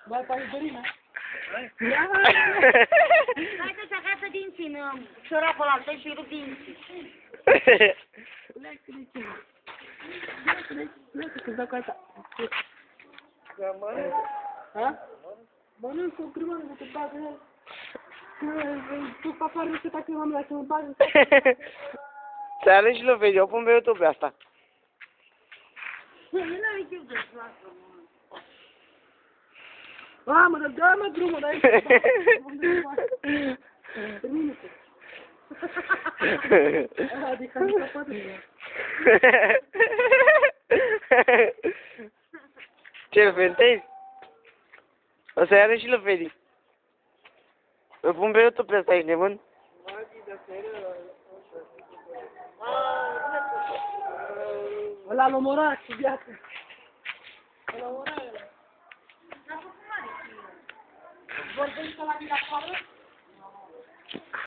Vai pa Dorina. Hai să-ți acasă dinții în ciorapul ăla, și rup dinții. Pleacă de ce? Pleacă să-ți dau cu asta. Ha? Mănânc o grămadă de te bagă el. Tu fac afară să tacă mama la să mă bagă. Să alegi și lovezi, eu pun pe YouTube pe asta. Nu are chef de lasă. Mamă, dă-mă drumul de aici. Termină-te. Adică nu se poate. Ce, fentezi? O să-i arăt și lovezi. Îl pun pe YouTube pe asta, ești nebun? Ăla l-a omorat cu viață. Ăla omorat ăla. Vorbim să la mine afară?